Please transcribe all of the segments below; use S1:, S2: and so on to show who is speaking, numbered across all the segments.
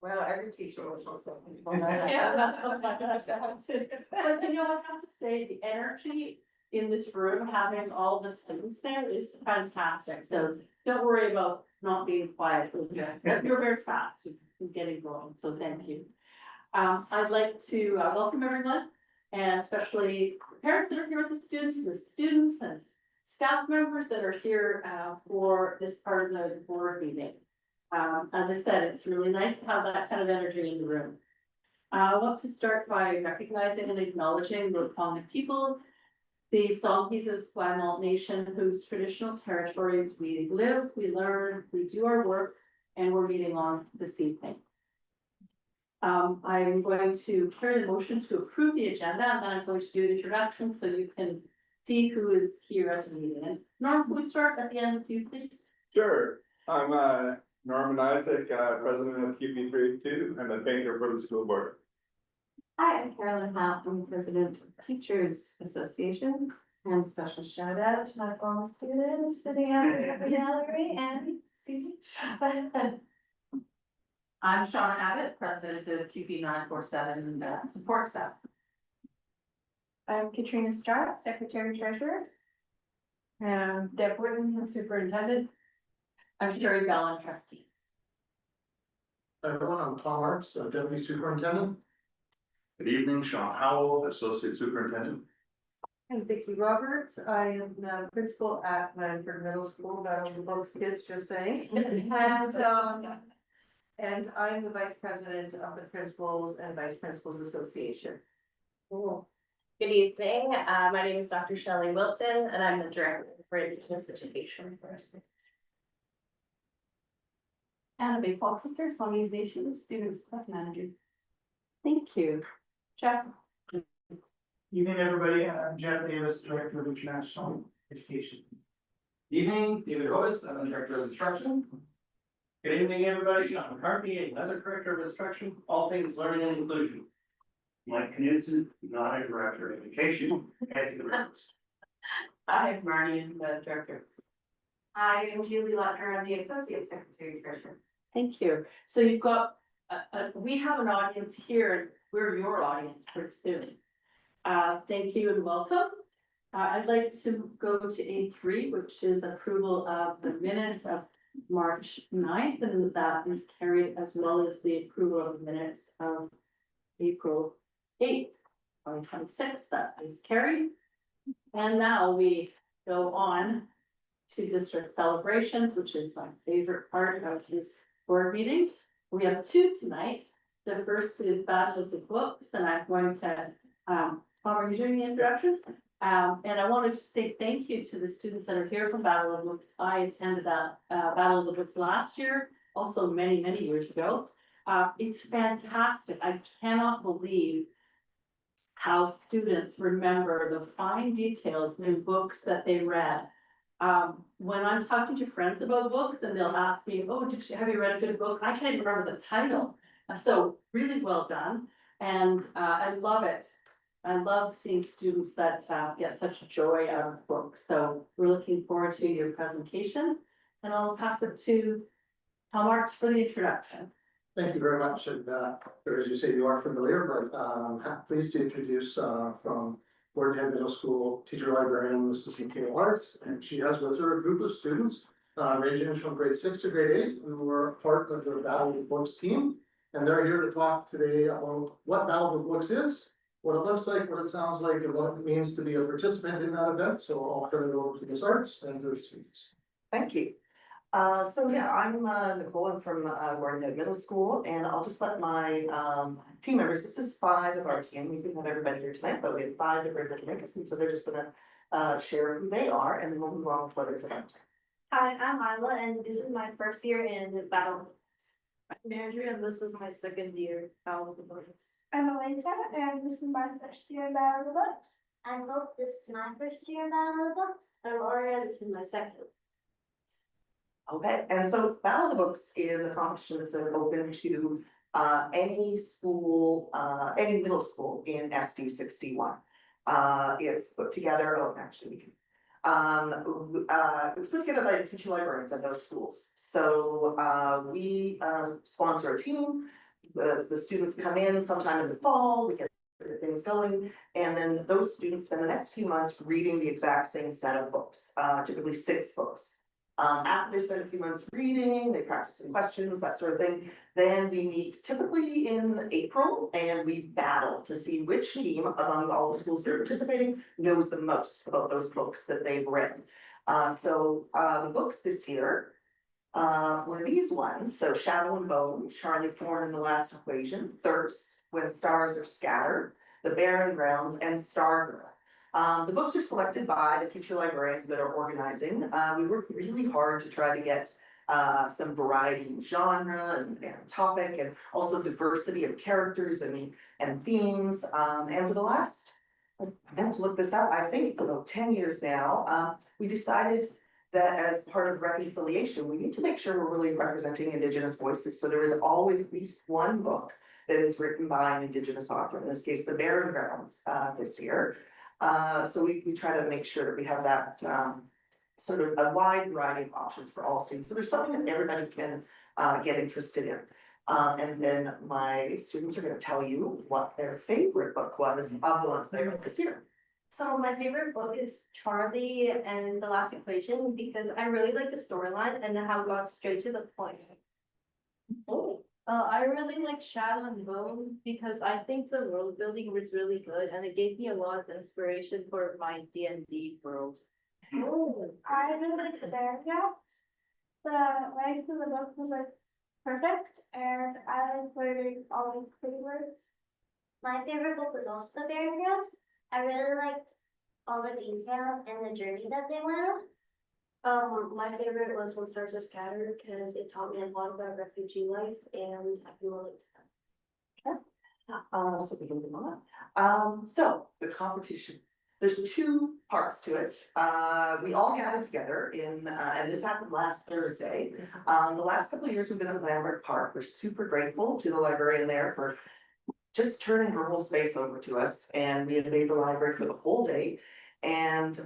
S1: Well, every teacher was also.
S2: Yeah. But you know, I have to say, the energy in this room, having all the students there is fantastic, so don't worry about not being quiet, you're very fast in getting going, so thank you. I'd like to welcome everyone, and especially the parents that are here with the students and staff members that are here for this part of the board meeting. As I said, it's really nice to have that kind of energy in the room. I want to start by recognizing and acknowledging the Ponca people, the Songhees of Esquimalt Nation, whose traditional territories we live, we learn, we do our work, and we're meeting on this evening. I'm going to carry the motion to approve the agenda, and then I'm going to do an introduction so you can see who is here at the meeting. And Norm, can we start at the end with you, please?
S3: Sure, I'm Norman Isaac, president of QP32 and the painter for the school board.
S1: Hi, I'm Carolyn Howe, I'm president of Teachers Association, and special shout out to my former students sitting out there in the gallery and Stevie. I'm Shauna Abbott, president of QP 947 support staff. I'm Katrina Starr, secretary treasurer. And Deb Whitten, superintendent.
S2: I'm Sherry Bellin, trustee.
S4: Everyone, I'm Tom Arts, Deputy Superintendent.
S5: Good evening, Sean Howell, Associate Superintendent.
S1: I'm Vicki Roberts. I am the principal at Lanford Middle School, that was both kids, just saying. And I'm the vice president of the Principals and Vice Principals Association.
S6: Cool. Good evening. My name is Dr. Shelley Wilton, and I'm the director for Indigenous Education for us.
S1: Annabelle Foster, Songhees Nation Students Class Manager. Thank you. Jeff.
S7: Evening, everybody. I'm Jeff Davis, Director of International Education.
S8: Evening, David Otis, I'm the Director of Instruction.
S7: Good evening, everybody. John McCarthy, another Director of Instruction, all things learning and inclusion.
S5: Mike Knudsen, not a Director of Education. Thank you.
S1: I'm Marnie, and the director.
S6: I am Julie Lutner, I'm the Associate Secretary Treasurer.
S2: Thank you. So you've got, we have an audience here, we're your audience pretty soon. Thank you and welcome. I'd like to go to A3, which is approval of the minutes of March 9th, and that is carried, as well as the approval of the minutes of April 8th, 2026, that is carried. And now we go on to district celebrations, which is my favorite part of this board meeting. We have two tonight. The first is Battle of the Books, and I'm going to, Tom, are you doing the introductions? And I wanted to say thank you to the students that are here from Battle of the Books. I attended that Battle of the Books last year, also many, many years ago. It's fantastic. I cannot believe how students remember the fine details in books that they read. When I'm talking to friends about books and they'll ask me, oh, have you read a good book? I can't even remember the title. So really well done. And I love it. I love seeing students that get such joy out of books. So we're looking forward to your presentation, and I'll pass it to Tom Arts for the introduction.
S4: Thank you very much. And as you say, you are familiar, but I'm pleased to introduce from Bordenhead Middle School teacher librarian, Mrs. Michaela Arts, and she has with her a group of students ranging from grade 6 to grade 8 who were part of the Battle of the Books team. And they're here to talk today about what Battle of the Books is, what it looks like, what it sounds like, and what it means to be a participant in that event. So I'll turn it over to Ms. Arts and to the students.
S9: Thank you. So yeah, I'm Nicole. I'm from Bordenhead Middle School, and I'll just let my team members. This is 5 of our team. We didn't have everybody here tonight, but we have 5 that were able to make us, and so they're just gonna share who they are, and then we'll move on with what it's about.
S6: Hi, I'm Isla, and this is my first year in the Battle.
S1: I'm Andrea, and this is my second year out of the books.
S10: I'm Aleta, and this is my first year in Battle of the Books. I hope this is my first year in Battle of the Books.
S6: I'm Aria, this is my second.
S9: Okay, and so Battle of the Books is a competition that's open to any school, any middle school in SD 61. It's put together. Oh, actually, we can. It's put together by the teacher librarians at those schools. So we sponsor a team. the students come in sometime in the fall, we get things going. And then those students spend the next few months reading the exact same set of books, typically 6 books. After they spend a few months reading, they practice some questions, that sort of thing. Then we meet typically in April and we battle to see which team among all the schools that are participating knows the most about those books that they've read. The books this year were these ones. So Shadow and Bone, Charlie Thorne and the Last Equation, Thirst, When Stars Are Scattered, The Barren Grounds, and Stargirl. The books are selected by the teacher librarians that are organizing. We worked really hard to try to get some variety in genre and topic, and also diversity of characters and themes. And for the last, I meant to look this up, I think it's about 10 years now, we decided that as part of reconciliation, we need to make sure we're really representing Indigenous voices. So there is always at least one book that is written by an Indigenous author, in this case, The Barren Grounds, this year. So we try to make sure that we have that sort of a wide variety of options for all students. So there's something that everybody can get interested in. And then my students are going to tell you what their favorite book was of the ones they read this year.
S10: So my favorite book is Charlie and the Last Equation because I really like the storyline and how it got straight to the point. I really like Shadow and Bone because I think the world building was really good and it gave me a lot of inspiration for my D&D world. I really like the Bear Cats. The writing of the book was like perfect and I like learning all the pretty words. My favorite book was also the Bear Cats. I really liked all the detail and the journey that they went on. My favorite was When Stars Are Scattered because it taught me a lot about refugee life and I can relate to that.
S9: So we can move on. So the competition, there's 2 parts to it. We all gathered together and this happened last Thursday. The last couple of years we've been at Lambert Park. We're super grateful to the librarian there for just turning her whole space over to us, and we invade the library for the whole day. And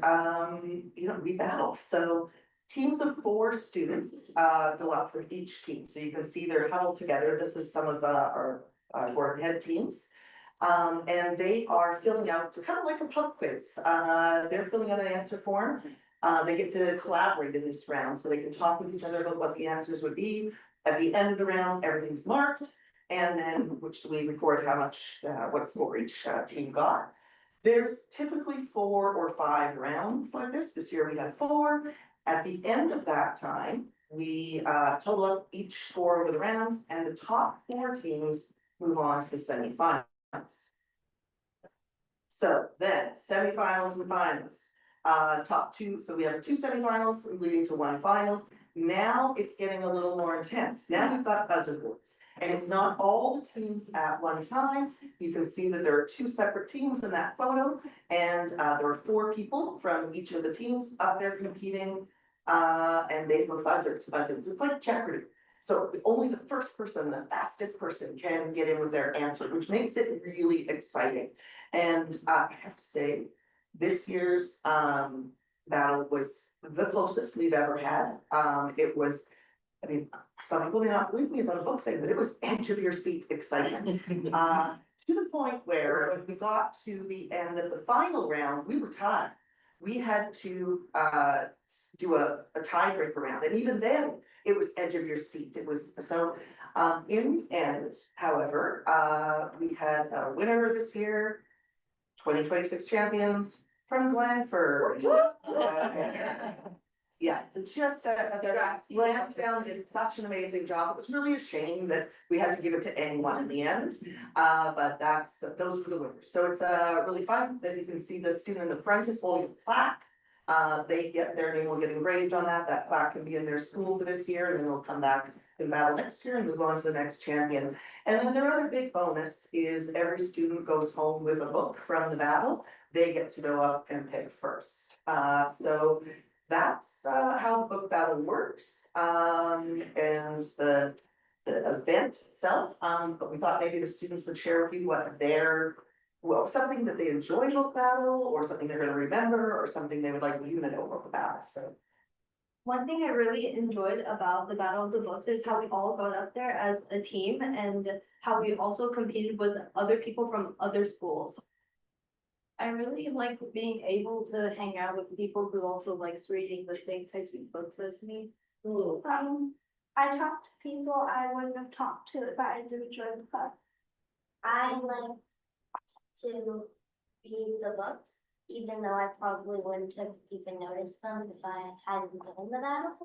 S9: we battle. So teams of 4 students go up from each team. So you can see they're huddled together. This is some of our board head teams. And they are filling out kind of like a pub quiz. They're filling out an answer form. They get to collaborate in this round so they can talk with each other about what the answers would be. At the end of the round, everything's marked. And then we record how much, what score each team got. There's typically 4 or 5 rounds like this. This year we had 4. At the end of that time, we total up each score over the rounds, and the top 4 teams move on to the semifinals. So then semifinals and finals, top 2. So we have 2 semifinals leading to 1 final. Now it's getting a little more intense. Now we've got buzzer boards. And it's not all the teams at one time. You can see that there are 2 separate teams in that photo. And there are 4 people from each of the teams up there competing. And they have a buzzer to buzz in. So it's like Jeopardy. So only the first person, the fastest person can get in with their answer, which makes it really exciting. And I have to say, this year's battle was the closest we've ever had. It was, I mean, some people may not believe me about a book thing, but it was edge of your seat excitement. To the point where when we got to the end of the final round, we were tied. We had to do a tiebreaker round, and even then it was edge of your seat. It was so in the end, however, we had a winner this year, 2026 champions from Glenford. Yeah, just Lansdowne did such an amazing job. It was really a shame that we had to give it to anyone in the end. But those were the winners. So it's really fun that you can see the student in the front is holding a plaque. They get their name will get engraved on that. That plaque can be in their school for this year, and then they'll come back and battle next year and move on to the next champion. And then their other big bonus is every student goes home with a book from the battle. They get to go up and pick first. So that's how the book battle works. And the event itself, but we thought maybe the students would share with you what something that they enjoyed about the battle, or something they're going to remember, or something they would like you to know about the battle. So
S10: One thing I really enjoyed about the Battle of the Books is how we all got up there as a team and how we also competed with other people from other schools. I really like being able to hang out with people who also likes reading the same types of books as me.
S11: I talk to people I wouldn't have talked to if I didn't join the club. I like to read the books, even though I probably wouldn't have even noticed them if I hadn't been in the battle.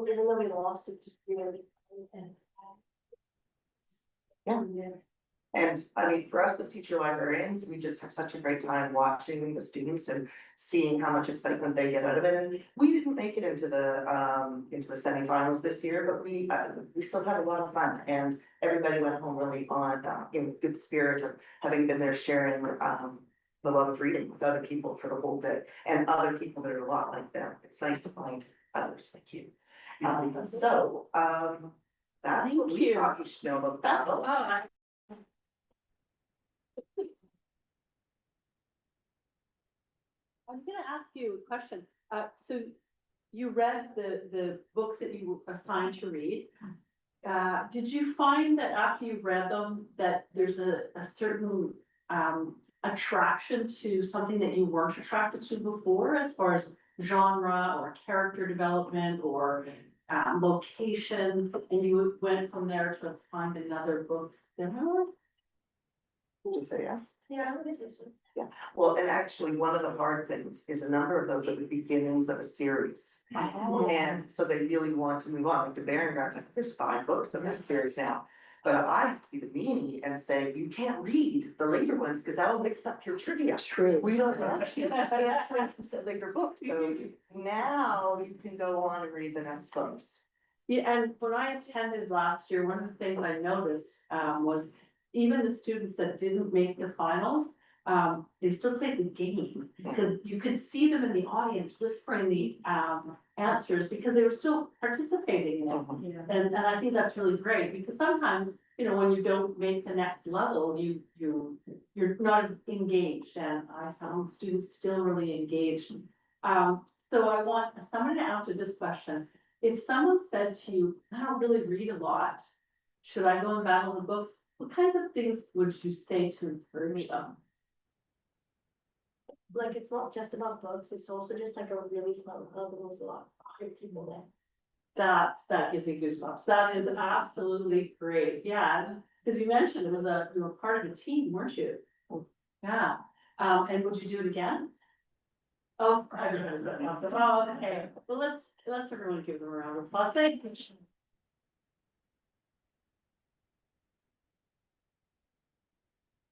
S10: Even though we lost, it's really.
S9: And I mean, for us as teacher librarians, we just have such a great time watching the students and seeing how much excitement they get out of it. And we didn't make it into the semifinals this year, but we still had a lot of fun, and everybody went home really on in good spirit of having been there sharing the love of reading with other people for the whole day, and other people that are a lot like them. It's nice to find others like you. That's what
S2: Thank
S9: we
S2: you.
S9: thought you should know about
S2: That's,
S9: battle.
S2: I'm gonna ask you a question. So you read the books that you were assigned to read. Did you find that after you read them, that there's a certain attraction to something that you weren't attracted to before, as far as genre or character development or location, and you went from there to find another book similar?
S9: Would you say yes?
S10: Yeah, I would say so.
S9: Well, and actually, one of the hard things is a number of those are the beginnings of a series. And so they really want to move on, like the Baron Grants, like there's 5 books in that series now. But I have to be the meanie and say, you can't read the later ones, because that'll mix up your trivia.
S2: True.
S9: We don't want you answering from later books, so now you can go on and read the next books.
S2: Yeah, and when I attended last year, one of the things I noticed was even the students that didn't make the finals, they still played the game, because you could see them in the audience whispering the answers, because they were still participating in it. And I think that's really great, because sometimes, you know, when you don't make the next level, you're not as engaged, and I found students still really engaged. So I want someone to answer this question. If someone said to you, I don't really read a lot, should I go and battle the books? What kinds of things would you say to encourage them?
S10: Like, it's not just about books, it's also just like a really fun club, and there's a lot of great people there.
S2: That gives me goosebumps. That is absolutely great. Yeah, because you mentioned you were part of a team, weren't you? Yeah. And would you do it again? Oh, okay. Well, let's everyone give them a round of applause. Thank you.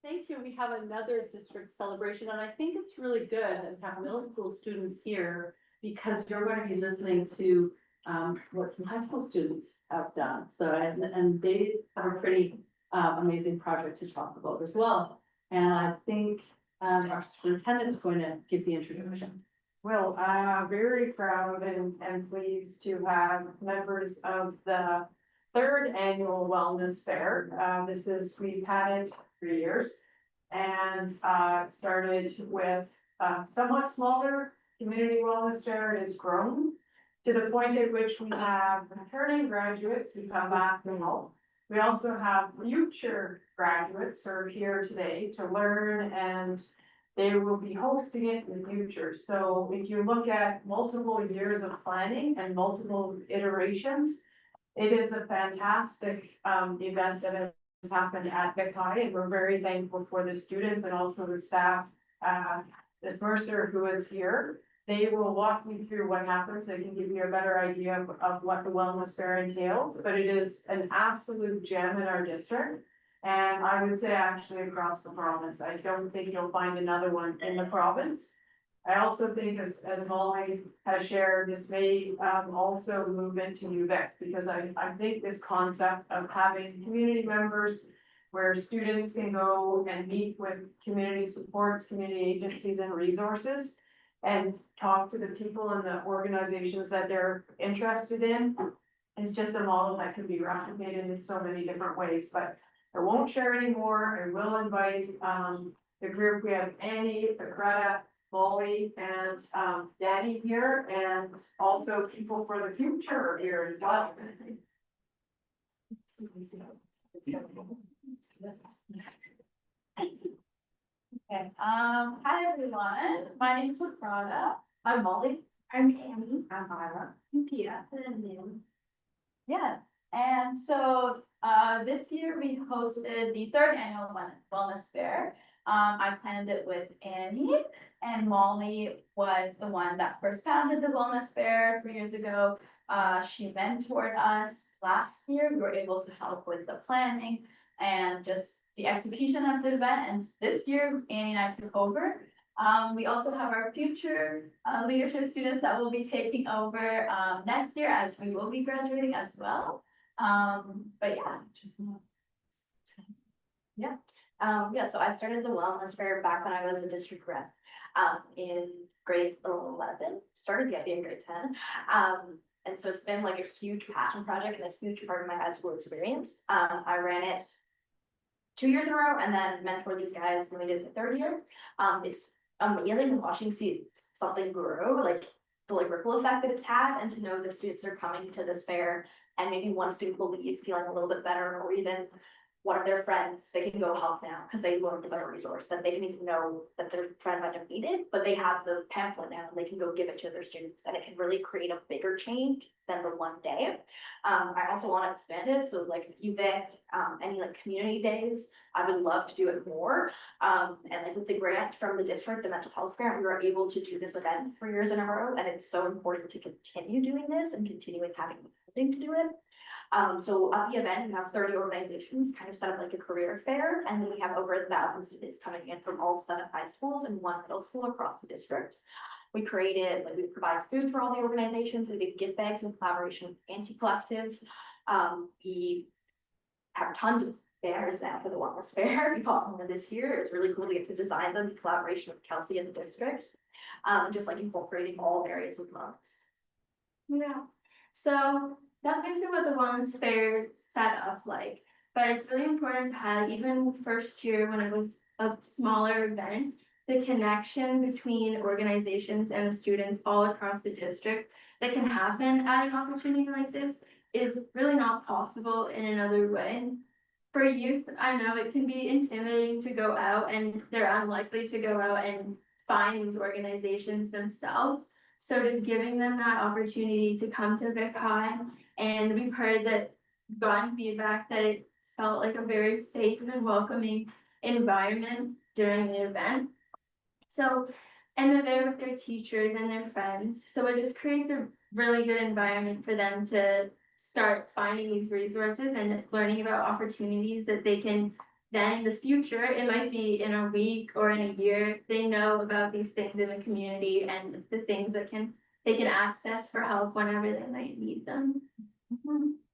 S2: Thank you. We have another district celebration, and I think it's really good to have middle school students here, because you're going to be listening to what some high school students have done. So, and they have a pretty amazing project to talk about as well. And I think our superintendent's going to give the introduction.
S1: Well, very proud and pleased to have members of the 3rd annual wellness fair. We've had it 3 years, and started with somewhat smaller community wellness fair. It has grown to the point at which we have returning graduates who come back to help. We also have future graduates who are here today to learn, and they will be hosting it in the future. So if you look at multiple years of planning and multiple iterations, it is a fantastic event that has happened at Vic High, and we're very thankful for the students and also the staff. Ms. Mercer, who is here, they will walk me through what happens. They can give you a better idea of what the wellness fair entails, but it is an absolute gem in our district. And I would say actually across the province. I don't think you'll find another one in the province. I also think, as Molly has shared, this may also move into UVic, because I think this concept of having community members where students can go and meet with community supports, community agencies and resources, and talk to the people and the organizations that they're interested in, is just a model that can be replicated in so many different ways. But I won't share any more. I will invite the group. We have Annie, Greta,
S2: Molly and Danny here, and also people for the future here as well.
S1: Okay, hi everyone, my name is Laprada, I'm Molly.
S11: I'm Annie.
S1: I'm Myra.
S11: I'm Pia. And I'm Nan.
S1: Yeah, and so, this year we hosted the third annual wellness fair. I planned it with Annie, and Molly was the one that first founded the wellness fair 3 years ago. She mentored us last year, we were able to help with the planning and just the execution of the event, and this year Annie and I took over. We also have our future leadership students that will be taking over next year, as we will be graduating as well. But yeah, just.
S10: Yeah, so I started the wellness fair back when I was a district rep, in grade 11, started yet in grade 10. And so it's been like a huge passion project and a huge part of my high school experience. I ran it 2 years in a row and then mentored these guys when we did the third year. It's amazing watching see something grow, like the ripple effect that it's had, and to know that students are coming to this fair and maybe one student will leave feeling a little bit better, or even one of their friends, they can go help now because they learned about a resource that they didn't even know that their friend might have needed, but they have the pamphlet now and they can go give it to their students, and it can really create a bigger change than the one day. I also want to expand it, so like UVic, any like community days, I would love to do it more. And like with the grant from the district, the mental health grant, we were able to do this event 3 years in a row, and it's so important to continue doing this and continuing having the funding to do it. So at the event, we have 30 organizations kind of set up like a career fair, and then we have over 1,000 students coming in from all 7 high schools and 1 middle school across the district. We created, like we provide food for all the organizations, we did gift bags in collaboration with Anti-Collective. We have tons of banners now for the wellness fair. We bought one this year. It's really cool to get to design them in collaboration with Kelsey and the district. Just like incorporating all areas of wellness.
S11: Yeah, so that's basically what the wellness fair set up like, but it's really important to have, even first year when it was a smaller event, the connection between organizations and the students all across the district that can happen at an opportunity like this is really not possible in another way. For youth, I know it can be intimidating to go out, and they're unlikely to go out and find these organizations themselves. So just giving them that opportunity to come to Vic High, and we've heard that, gotten feedback that it felt like a very safe and welcoming environment during the event. So, and they're there with their teachers and their friends, so it just creates a really good environment for them to start finding these resources and learning about opportunities that they can then in the future, it might be in a week or in a year, they know about these things in the community and the things that they can access for help whenever they might need them.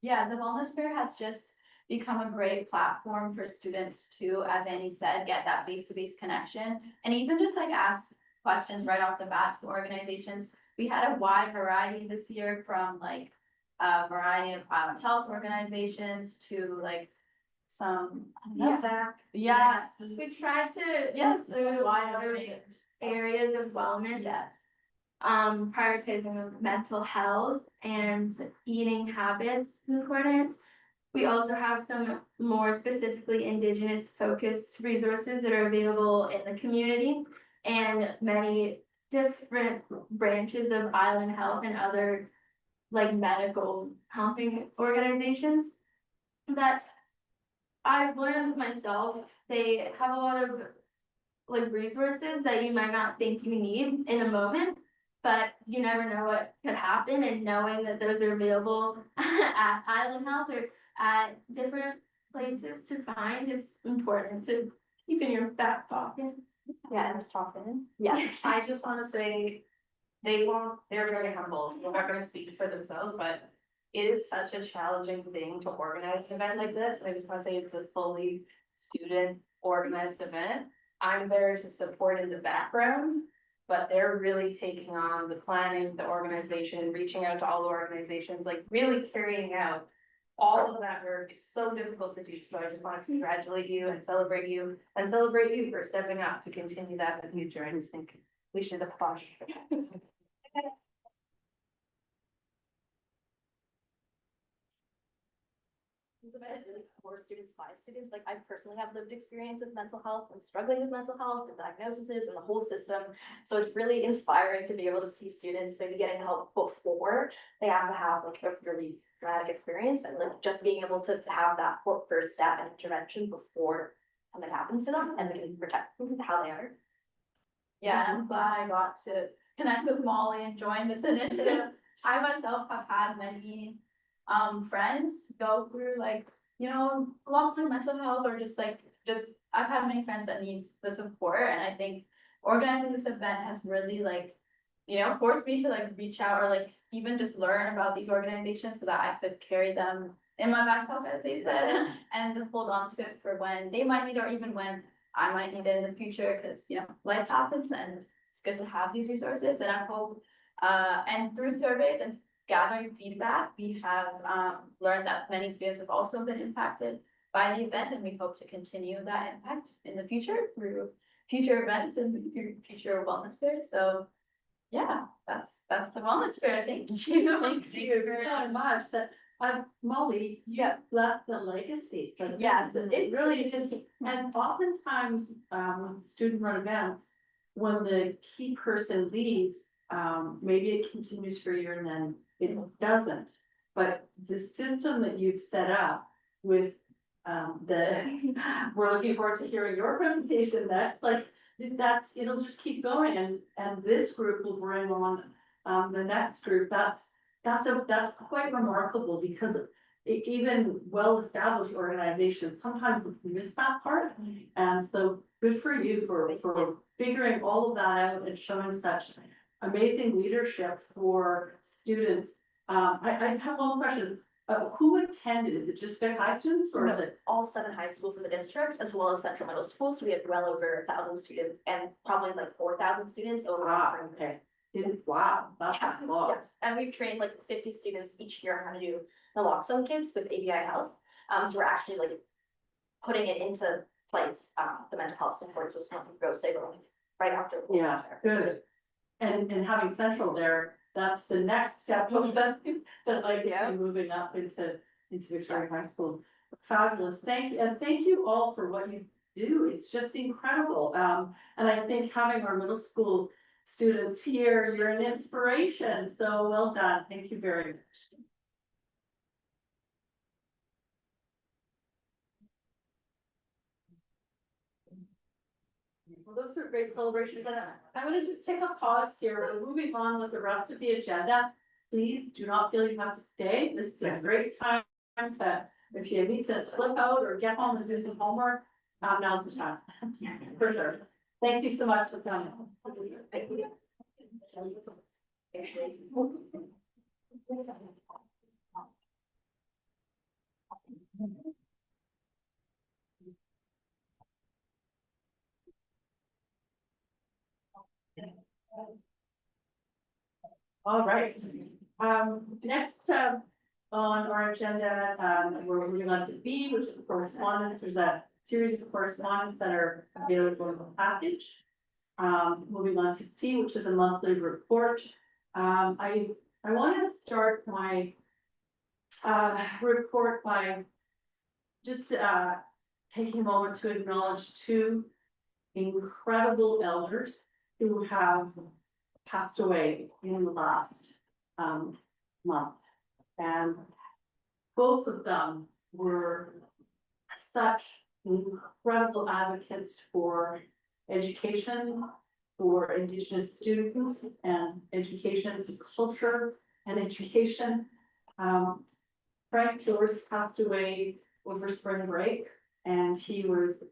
S1: Yeah, the wellness fair has just become a great platform for students to, as Annie said, get that face-to-face connection, and even just like ask questions right off the bat to organizations. We had a wide variety this year, from like a variety of health organizations to like some, I don't know.
S11: Exactly.
S1: Yeah.
S11: We try to
S1: Yes,
S11: include
S1: wide
S11: other
S1: range.
S11: areas of wellness.
S1: Yes.
S11: Prioritizing mental health and eating habits is important. We also have some more specifically Indigenous focused resources that are available in the community, and many different branches of Island Health and other like medical helping organizations that I've learned myself. They have a lot of like resources that you might not think you need in a moment, but you never know what could happen, and knowing that those are available at Island Health or at different places to find is important to keep in your back pocket.
S10: Yeah, and just talking.
S2: Yeah, I just wanna say, they're very humble, they're not gonna speak for themselves, but it is such a challenging thing to organize an event like this. I just wanna say it's a fully student organized event. I'm there to support in the background, but they're really taking on the planning, the organization, reaching out to all the organizations, like really carrying out all of that work is so difficult to do. So I just want to congratulate you and celebrate you for stepping up to continue that in the future. I just think
S1: We should have fun.
S10: Really for students, by students, like I personally have lived experience with mental health and struggling with mental health and diagnoses and the whole system. So it's really inspiring to be able to see students maybe getting help before they have to have like a really dramatic experience, and like just being able to have that first step and intervention before something happens to them, and they can protect how they are.
S1: Yeah, I'm glad I got to connect with Molly and join this initiative. I myself have had many friends go through like, you know, lots of mental health or just I've had many friends that need the support, and I think organizing this event has really like, you know, forced me to like reach out or like even just learn about these organizations so that I could carry them in my back pocket, as they said, and hold on to it for when they might need or even when I might need it in the future, because you know, life happens and it's good to have these resources. And I hope and through surveys and gathering feedback, we have learned that many students have also been impacted by the event, and we hope to continue that impact in the future through future events and through future wellness fairs. So yeah, that's the wellness fair. Thank you.
S2: Thank you very much. That, Molly, you
S1: Yeah.
S2: left a legacy. For the
S1: Yes,
S2: business.
S1: it really
S2: is. And oftentimes, with student-run events, when the key person leaves, maybe it continues for a year and then it doesn't. But the system that you've set up with we're looking forward to hearing your presentation next, like it'll just keep going, and this group will bring on the next group. That's quite remarkable, because even well-established organizations sometimes miss that part. And so good for you for figuring all of that out and showing such amazing leadership for students. I have one question. Who attended? Is it just Vic High students, or is it?
S10: All 7 high schools in the district, as well as Central Middle School, so we have well over 1,000 students and probably like 4,000 students overall.
S2: Wow, okay. Wow, that's a lot.
S10: Yeah, and we've trained like 50 students each year on how to do naloxone kits with ABI Health. So we're actually like putting it into place, the mental health support, so it's not going to go stable right after.
S2: Yeah, good. And having Central there, that's the next step of that legacy moving up into Victoria High School. Fabulous, thank you, and thank you all for what you do. It's just incredible. And I think having our middle school students here, you're an inspiration. So well done. Thank you very much. Well, those are great celebrations. And I'm going to just take a pause here. We're moving on with the rest of the agenda. Please do not feel you have to stay. This is a great time to, if you need to slip out or get home and do some homework, now's the time. For sure. Thank you so much for coming. Thank you. All right, next on our agenda, we're moving on to B, which is the correspondence. There's a series of correspondence that are available in the package. Moving on to C, which is a monthly report. I want to start my report by just taking a moment to acknowledge 2 incredible elders who have passed away in the last month. And both of them were such incredible advocates for education, for Indigenous students, and education, culture and education. Frank George passed away over spring break, and he was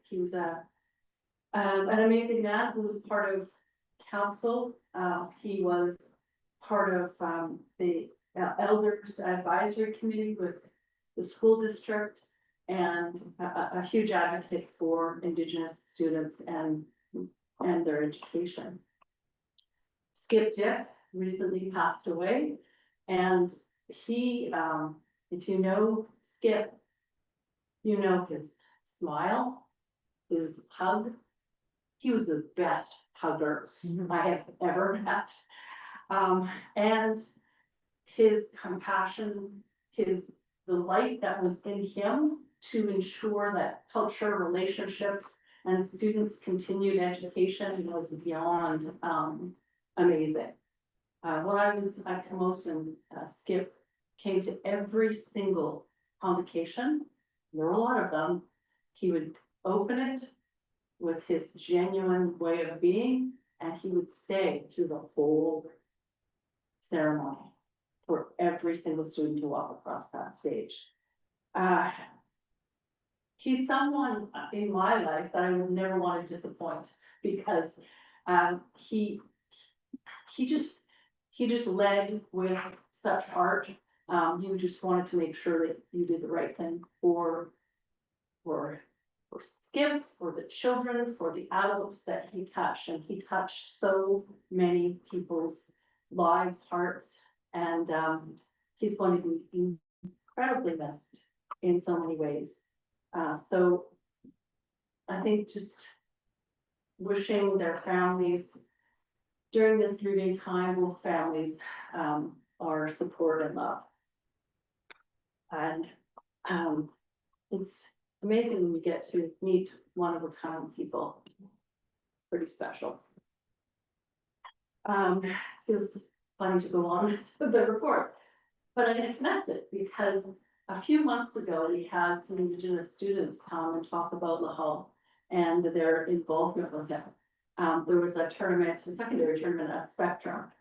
S2: an amazing man who was part of council. He was part of the elders advisory committee with the school district, and a huge advocate for Indigenous students and their education. Skip Dick recently passed away, and he, if you know Skip, you know his smile, his hug. He was the best hugger I have ever met. And his compassion, the light that was in him to ensure that culture, relationships, and students' continued education was beyond, amazing. When I was at Camosun, Skip came to every single convocation. There were a lot of them. He would open it with his genuine way of being, and he would stay through the whole ceremony for every single student to walk across that stage. He's someone in my life that I would never want to disappoint, because he just led with such heart. You just wanted to make sure that you did the right thing for Skip, for the children, for the adults that he touched, and he touched so many people's lives, hearts, and he's going to be incredibly missed in so many ways. So I think just wishing their families during this grieving time, with families, our support and love. And it's amazing when you get to meet one of a kind people. Pretty special. Feels funny to go on with the report, but I'm gonna connect it because a few months ago, we had some Indigenous students come and talk about the Hull and their involvement with it. There was a tournament, a secondary tournament at Spectrum.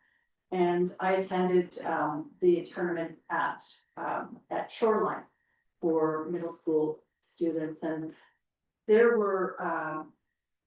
S2: And I attended the tournament at Shoreline for middle school students, and there were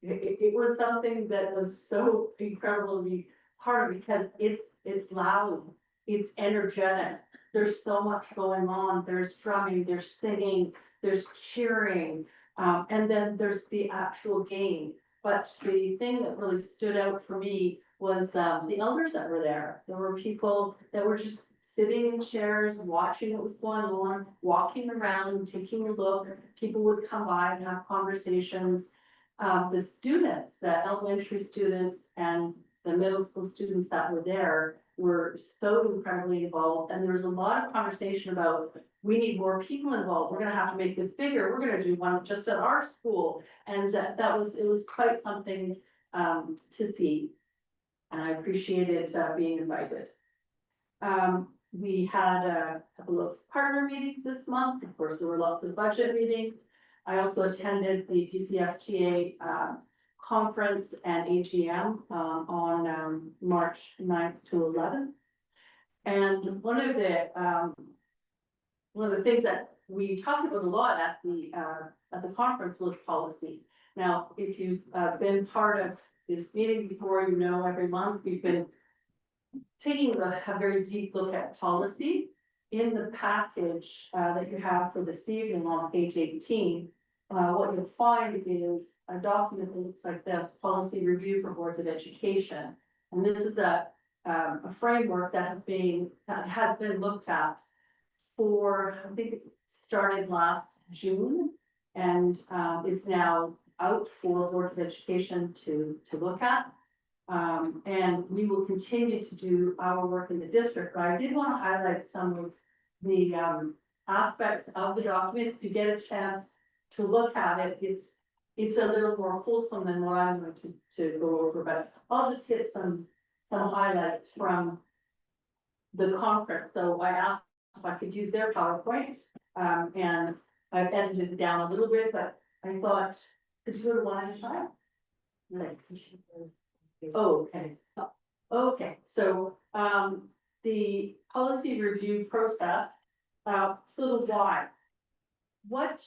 S2: it was something that was so incredible to be part of, because it's loud, it's energetic. There's so much going on. There's drumming, there's singing, there's cheering, and then there's the actual game. But the thing that really stood out for me was the elders that were there. There were people that were just sitting in chairs, watching what was going on, walking around, taking a look. People would come by and have conversations. The students, the elementary students and the middle school students that were there were so incredibly involved. And there was a lot of conversation about, we need more people involved. We're gonna have to make this bigger. We're gonna do one just at our school. And it was quite something to see. And I appreciated being invited. We had a couple of partner meetings this month. Of course, there were lots of budget meetings. I also attended the PCSTA conference and AGM on March 9th to 11th. And one of the things that we talked about a lot at the conference was policy. Now, if you've been part of this meeting before, you know every month we've been taking a very deep look at policy. In the package that you have for this evening on page 18, what you'll find is a document that looks like this: policy review for boards of education. And this is a framework that has been looked at for, I think it started last June, and is now out for boards of education to look at. And we will continue to do our work in the district, but I did want to highlight some of the aspects of the document. If you get a chance to look at it, it's a little more wholesome than what I'm going to go over, but I'll just hit some highlights from the conference. So I asked if I could use their PowerPoint, and I've edited it down a little bit, but I thought, could you go to one at a time? Right. Oh, okay. Okay, so the policy review process, so the why. What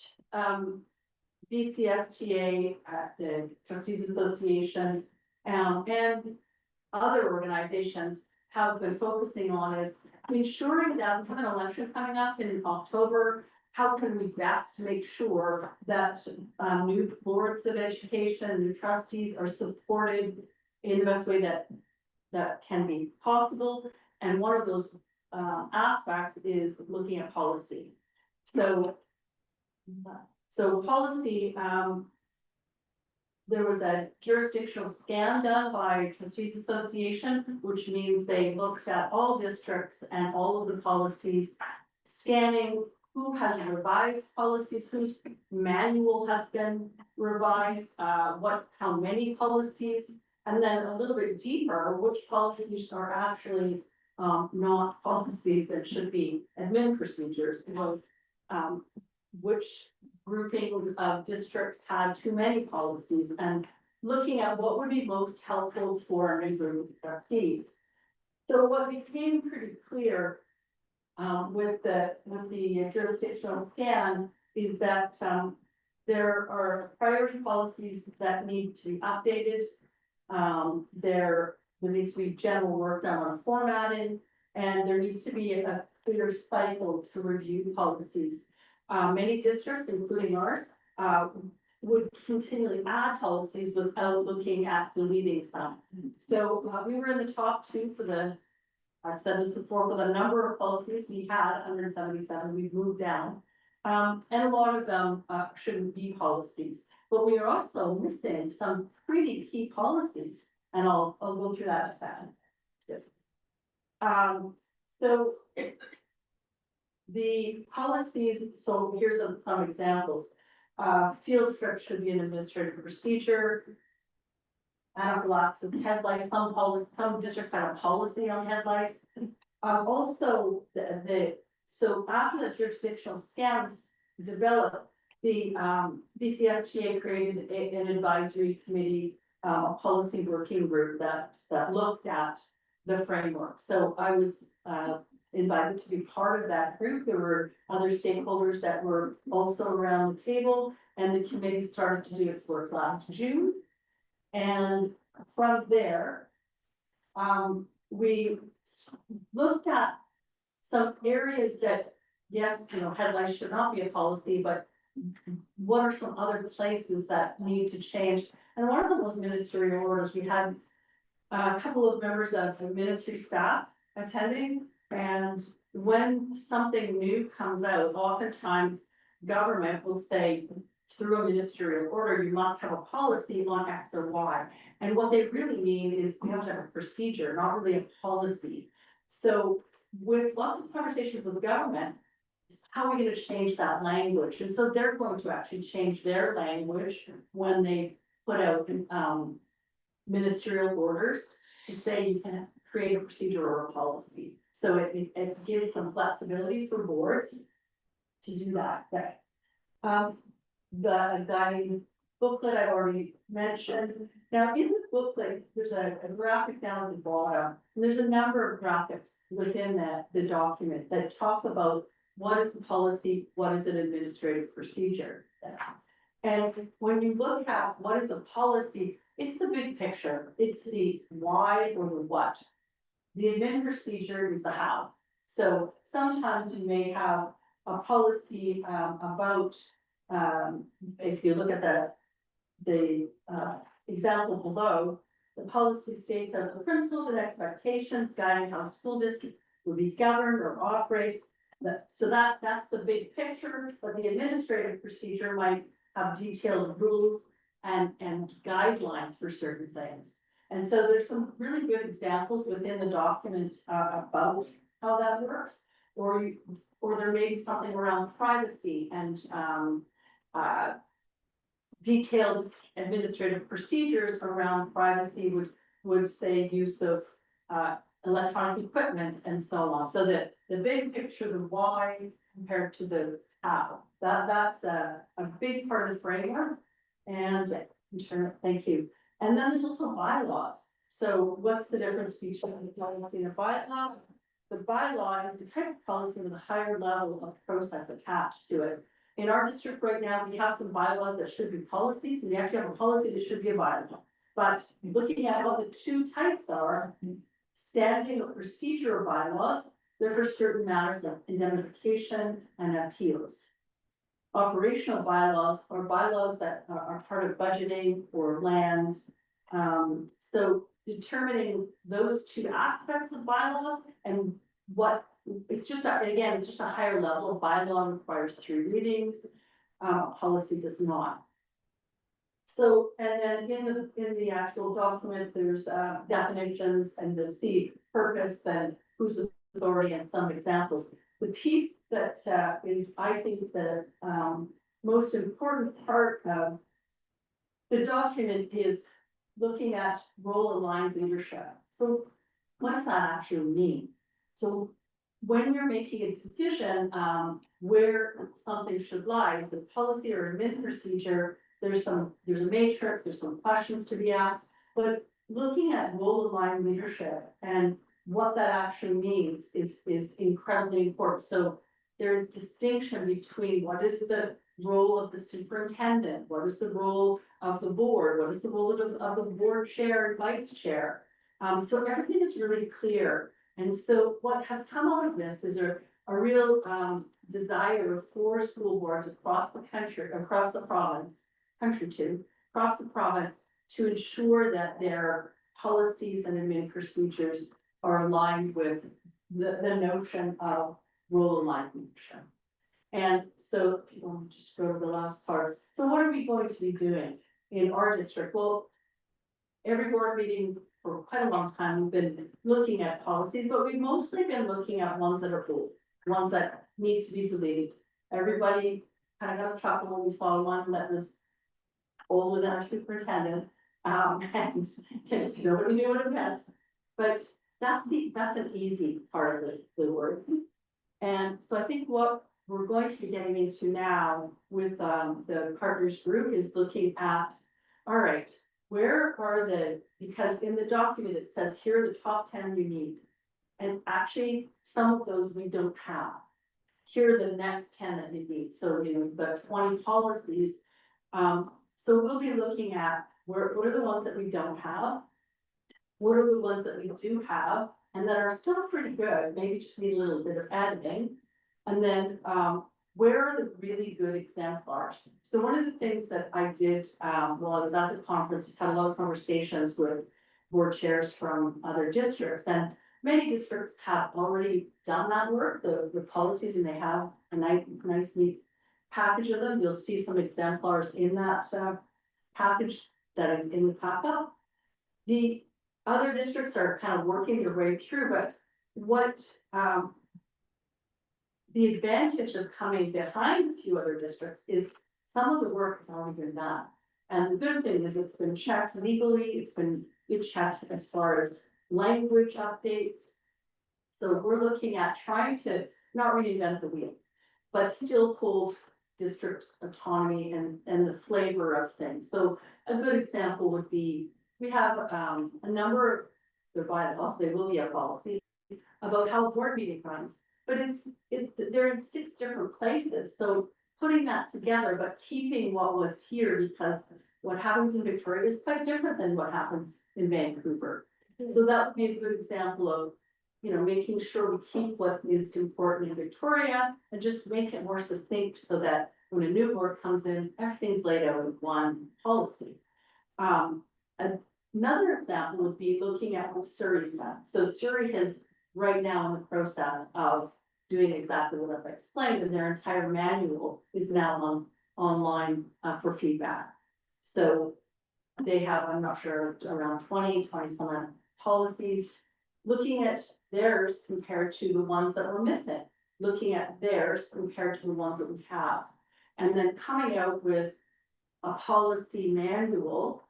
S2: BCSTA, the Trustees Association, and other organizations have been focusing on is ensuring that we have an election coming up in October. How can we best make sure that new boards of education, new trustees are supported in the best way that can be possible? And one of those aspects is looking at policy. So policy, there was a jurisdictional scan done by Trustees Association, which means they looked at all districts and all of the policies, scanning who has revised policies, whose manual has been revised, how many policies, and then a little bit deeper, which policies are actually not policies and should be admin procedures. So, which grouping of districts had too many policies, and looking at what would be most helpful for a new group of trustees. So what became pretty clear with the jurisdictional scan is that there are priority policies that need to be updated. There needs to be general work done on formatting, and there needs to be a clear cycle to review policies. Many districts, including ours, would continually add policies without looking at deleting some. So we were in the top two for the, I've said this before, for the number of policies we had, 177, we've moved down. And a lot of them shouldn't be policies, but we are also missing some pretty key policies, and I'll go through that in a second. So the policies, so here's some examples. Field trips should be an administrative procedure. Anaphylaxis of head lice, some districts have a policy on head lice. Also, so after the jurisdictional scans developed, the BCSTA created an advisory committee, a policy working group that looked at the framework. So I was invited to be part of that group. There were other stakeholders that were also around the table, and the committee started to do its work last June. And from there, we looked at some areas that, yes, head lice should not be a policy, but what are some other places that need to change? And one of them was ministerial orders. We had a couple of members of the ministry staff attending, and when something new comes out, oftentimes government will say, through a ministerial order, you must have a policy on X or Y. And what they really mean is you have to have a procedure, not really a policy. So with lots of conversations with the government, how are we going to change that language? And so they're going to actually change their language when they put out ministerial orders to say you can create a procedure or a policy. So it gives some flexibility for boards to do that. The guiding booklet I've already mentioned. Now in the booklet, there's a graphic down at the bottom, and there's a number of graphics within the document that talk about what is the policy, what is an administrative procedure. And when you look at what is the policy, it's the big picture. It's the why or the what. The admin procedure is the how. So sometimes you may have a policy about, if you look at the example below, the policy states that the principles and expectations guiding how a school district will be governed or operates. So that's the big picture, but the administrative procedure might have detailed rules and guidelines for certain things. And so there's some really good examples within the document about how that works, or there may be something around privacy and detailed administrative procedures around privacy would say use of electronic equipment and so on. So that the big picture, the why compared to the how, that's a big part of the framework. And thank you. And then there's also bylaws. So what's the difference between a policy and a bylaw? The bylaw is the type of policy with a higher level of process attached to it. In our district right now, we have some bylaws that should be policies, and we actually have a policy that should be a bylaw. But looking at what the two types are, standing or procedural bylaws, they're for certain matters like indemnification and appeals. Operational bylaws are bylaws that are part of budgeting or land. So determining those two aspects of bylaws and what it's just, again, it's just a higher level. Bylaw requires 3 readings, policy does not. So, and then in the actual document, there's definitions and you'll see purpose and whose authority and some examples. The piece that is, I think, the most important part of the document is looking at role aligned leadership. So what does that actually mean? So when you're making a decision where something should lie, is it policy or admin procedure? There's a matrix, there's some questions to be asked, but looking at role aligned leadership and what that actually means is incredibly important. So there's distinction between what is the role of the superintendent, what is the role of the board, what is the role of the board chair and vice chair. So everything is really clear. And so what has come out of this is a real desire for school boards across the country, across the province, across the province, to ensure that their policies and admin procedures are aligned with the notion of role aligned leadership. And so, just go to the last part. So what are we going to be doing in our district? Well, every board meeting for quite a long time, we've been looking at policies, but we've mostly been looking at ones that are old, ones that need to be deleted. Everybody kind of got a chuckle when we saw one that was older than our superintendent, and nobody knew what it meant. But that's an easy part of the work. And so I think what we're going to be getting into now with the partners group is looking at, all right, where are because in the document it says here are the top 10 you need. And actually some of those we don't have. Here are the next 10 that you need. So we've got 20 policies. So we'll be looking at what are the ones that we don't have? What are the ones that we do have and that are still pretty good, maybe just need a little bit of editing. And then where are the really good exemplars? So one of the things that I did while I was at the conference is had a lot of conversations with board chairs from other districts, and many districts have already done that work, the policies, and they have a nice neat package of them. You'll see some exemplars in that package that is in the packet. The other districts are kind of working their way through, but what the advantage of coming behind a few other districts is some of the work has already been done. And the good thing is it's been checked legally, it's been checked as far as language updates. So we're looking at trying to not reinvent the wheel, but still hold district autonomy and the flavor of things. So a good example would be, we have a number of their bylaws, they will be a policy about how a board meeting runs. But they're in 6 different places, so putting that together, but keeping what was here, because what happens in Victoria is quite different than what happens in Vancouver. So that would be a good example of, making sure we keep what is important in Victoria and just make it more succinct so that when a new board comes in, everything's laid out in one policy. Another example would be looking at what Surrey's done. So Surrey is right now in the process of doing exactly what I've explained, and their entire manual is now online for feedback. So they have, I'm not sure, around 20 some policies, looking at theirs compared to the ones that were missing, looking at theirs compared to the ones that we have, and then coming out with a policy manual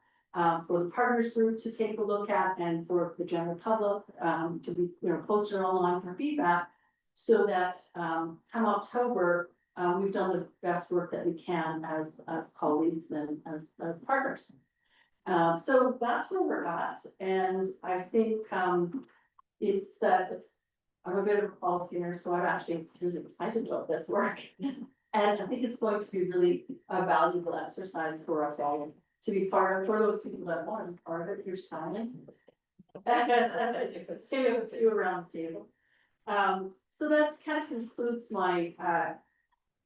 S2: for the partners group to take a look at and for the general public to be posted online for feedback, so that come October we've done the best work that we can as colleagues and as partners. So that's where we're at, and I think it's I'm a bit of a policy nerd, so I'm actually really excited about this work. And I think it's going to be really a valuable exercise for us all to be part of. For those people that want to be part of it, you're smiling. Give a few around the table. So that's kind of concludes my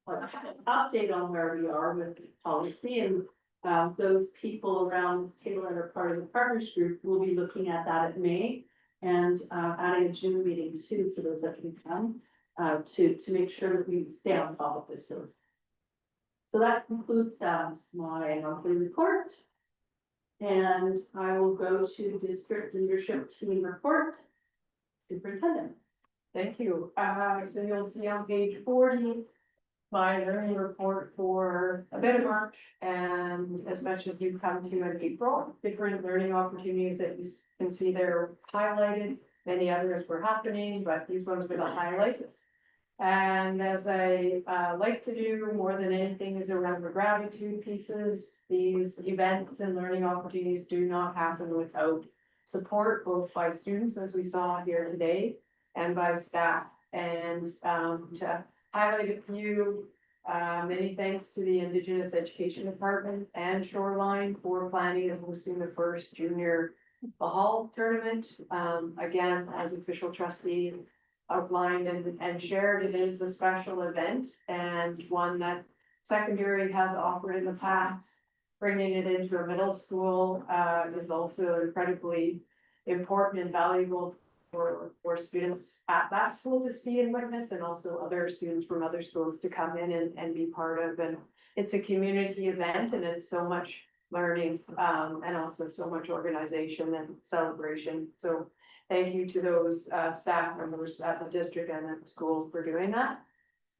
S2: update on where we are with policy, and those people around the table that are part of the partners group will be looking at that at May, and adding a June meeting too for those that can come to make sure that we stay on top of this work. So that concludes my monthly report. And I will go to district leadership team report. Superintendent.
S1: Thank you. So you'll see on page 40, my learning report for a bit of March and as much as you've come to in April, different learning opportunities that you can see there highlighted. Many others were happening, but these ones were the highlights. And as I like to do more than anything is around the gratitude pieces. These events and learning opportunities do not happen without support, both by students, as we saw here today, and by staff. And to highlight a few, many thanks to the Indigenous Education Department and Shoreline for planning and hosting the first junior Bahal tournament. Again, as official trustee outlined and shared, it is a special event and one that secondary has offered in the past. Bringing it into a middle school is also incredibly important and valuable for students at that school to see and witness, and also other students from other schools to come in and be part of. And it's a community event and it's so much learning and also so much organization and celebration. So thank you to those staff members at the district and at the school for doing that.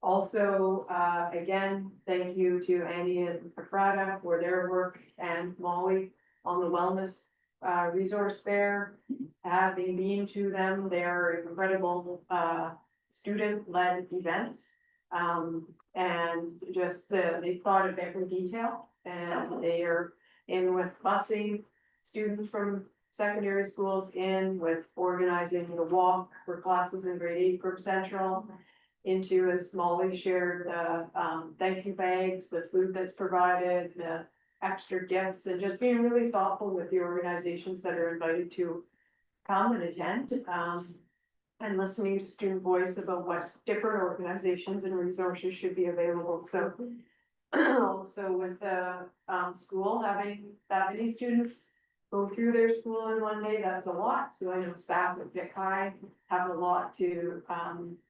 S1: Also, again, thank you to Andy and Frada for their work and Molly on the wellness resource fair. Having been to them, they're incredible student-led events. And just they thought of every detail, and they are in with busing students from secondary schools, in with organizing the walk for classes in grade 8 from Central, into, as Molly shared, the thank you bags, the food that's provided, the extra gifts, and just being really thoughtful with the organizations that are invited to come and attend, and listening to student voice about what different organizations and resources should be available. So also with the school having that many students go through their school in one day, that's a lot. So I know staff at Vic High have a lot to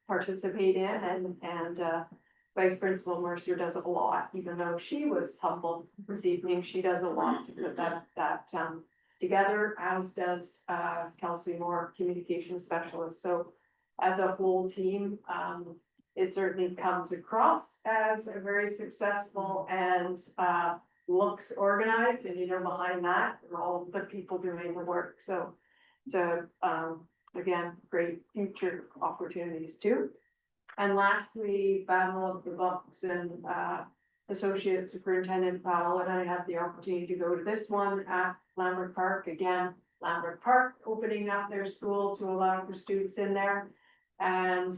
S1: participate in, and Vice Principal Mercier does a lot, even though she was humbled this evening. She does a lot to put that together, as does Kelsey Moore, communication specialist. So as a whole team, it certainly comes across as a very successful and looks organized, and behind that are all the people doing the work. So it's again, great future opportunities too. And lastly, Battle of the Books, and Associate Superintendent Powell and I had the opportunity to go to this one at Lambert Park. Again, Lambert Park opening up their school to allow for students in there. And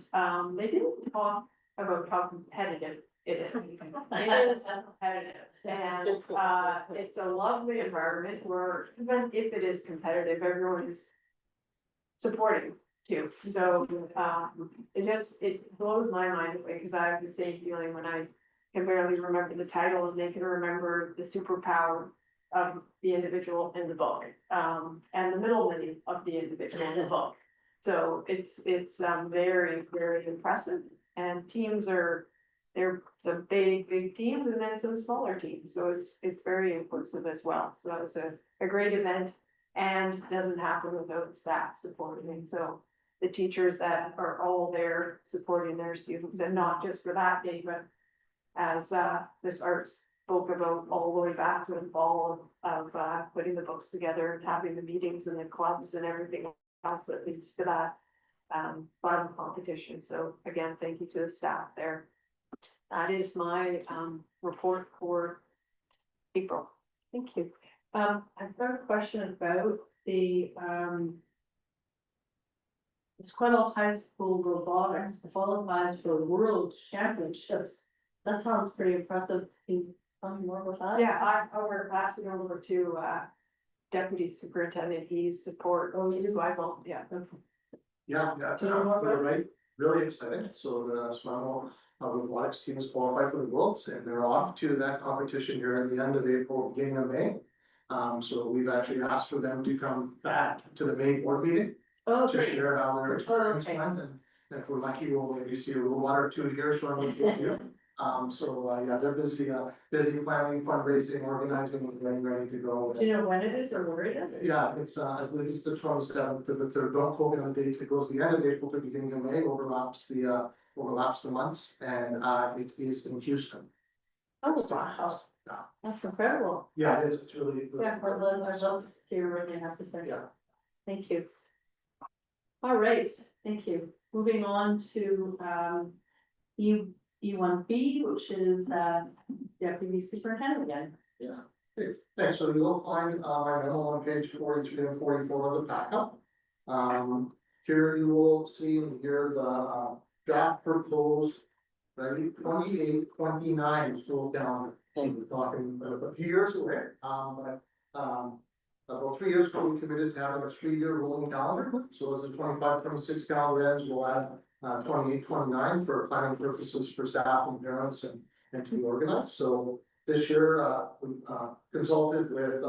S1: they didn't talk about how competitive it is. It is competitive, and it's a lovely environment where even if it is competitive, everyone is supporting too. So it blows my mind away, because I have the same feeling when I can barely remember the title and they can remember the superpower of the individual in the book, and the middle name of the individual in the book. So it's very, very impressive, and teams they're some big teams and then some smaller teams. So it's very inclusive as well. So that was a great event, and doesn't happen without staff supporting it. So the teachers that are all there supporting their students, and not just for that day, but as Ms. Arts spoke about all the way back to the fall of putting the books together and having the meetings and the clubs and everything else that leads to that fun competition. So again, thank you to the staff there. That is my report for April. Thank you.
S2: I've got a question about the Esquimalt High School robotics qualifies for world championships. That sounds pretty impressive. Can you tell me more about that?
S1: Yeah, I'm over passing over to Deputy Superintendent. He supports.
S2: Oh, you do?
S1: Yeah.
S4: Yeah, you're right, really exciting. So the Esquimalt robotics team is qualified for the Worlds, and they're off to that competition here at the end of April, beginning of May. So we've actually asked for them to come back to the May board meeting to share how their experience went, and if we're lucky, we'll maybe see a robot or two here showing what they do. Yeah, they're busy planning, fundraising, organizing, and getting ready to go.
S2: Do you know when it is or where it is?
S4: Yeah, it's, I believe it's the 27th to the 3rd, don't quote me on the dates, it goes the end of April to beginning of May, overlaps the months, and, it is in Houston.
S2: Oh, wow,
S4: Yeah,
S2: that's incredible.
S4: yeah, it is, it's really.
S2: Yeah, I love to hear what they have to say.
S4: Yeah.
S2: Thank you. All right, thank you. Moving on to, E1B, which is, deputy superintendent again.
S4: Yeah. Thanks, so you'll find, my memo on page 43 and 44 of the backup. Here you will see and hear the, draft proposed, ready, 28-29 school calendar. We're talking a few years away, about 3 years ago, we committed to having a 3-year rolling calendar. So as the 25-26 calendar ends, we'll add 28-29 for planning purposes for staff and parents and to be organized. So this year, we consulted with